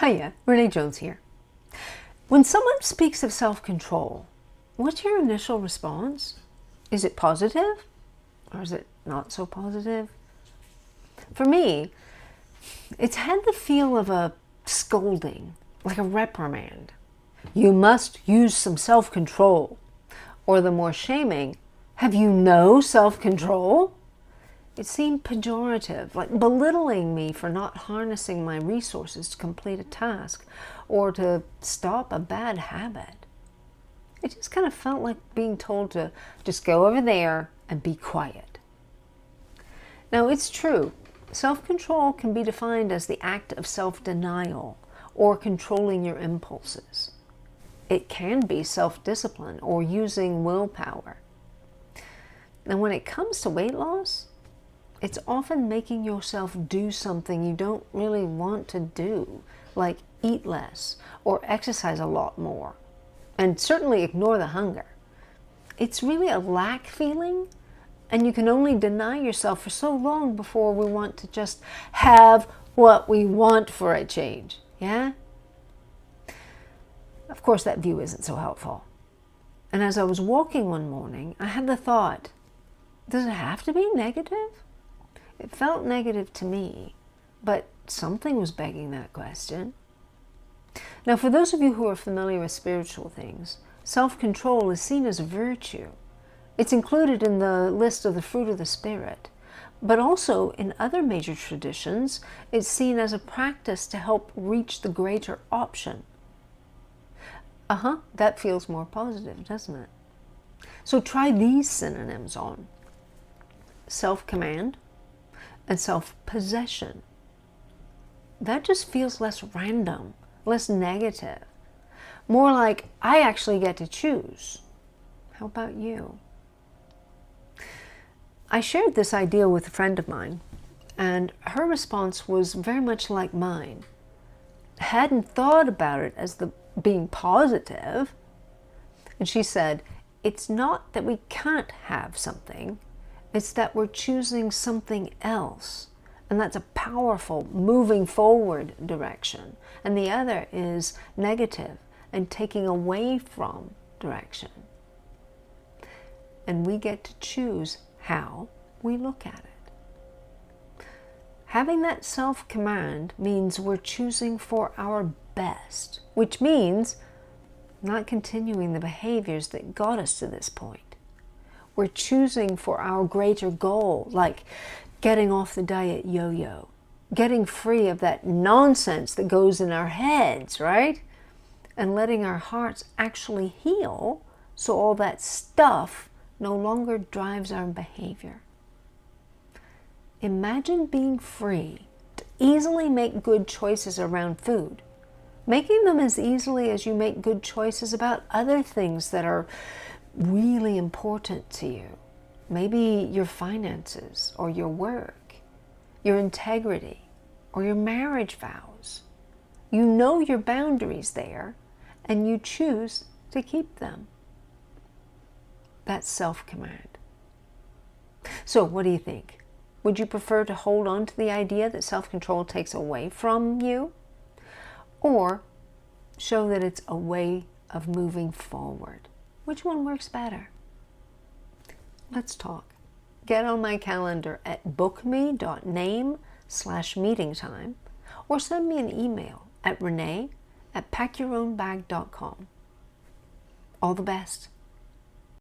Hiya, Renee Jones here. When someone speaks of self-control, what's your initial response? Is it positive or is it not so positive? For me, it's had the feel of a scolding, like a reprimand. You must use some self-control. Or the more shaming, have you no self-control? It seemed pejorative, like belittling me for not harnessing my resources to complete a task or to stop a bad habit. It just kind of felt like being told to just go over there and be quiet. Now, it's true. Self-control can be defined as the act of self-denial or controlling your impulses. It can be self-discipline or using willpower. Now, when it comes to weight loss, it's often making yourself do something you don't really want to do, like eat less or exercise a lot more, and certainly ignore the hunger. It's really a lack feeling, and you can only deny yourself for so long before we want to just have what we want for a change, yeah? Of course, that view isn't so helpful. And as I was walking one morning, I had the thought, does it have to be negative? It felt negative to me, but something was begging that question. Now, for those of you who are familiar with spiritual things, self-control is seen as a virtue. It's included in the list of the fruit of the Spirit, but also in other major traditions, it's seen as a practice to help reach the greater option. That feels more positive, doesn't it? So try these synonyms on: self-command and self-possession. That just feels less random, less negative. More like, I actually get to choose. How about you? I shared this idea with a friend of mine, and her response was very much like mine. Hadn't thought about it as being positive. And she said, it's not that we can't have something, it's that we're choosing something else. And that's a powerful moving forward direction. And the other is negative and taking away from direction. And we get to choose how we look at it. Having that self-command means we're choosing for our best, which means not continuing the behaviors that got us to this point. We're choosing for our greater goal, like getting off the diet yo-yo, getting free of that nonsense that goes in our heads, right? And letting our hearts actually heal so all that stuff no longer drives our behavior. Imagine being free to easily make good choices around food, making them as easily as you make good choices about other things that are really important to you. Maybe your finances or your work, your integrity or your marriage vows. You know your boundaries there and you choose to keep them. That's self-command. So what do you think? Would you prefer to hold on to the idea that self-control takes away from you, or show that it's a way of moving forward? Which one works better? Let's talk. Get on my calendar at bookme.name/meetingtime or send me an email at renee@packyourownbag.com. All the best.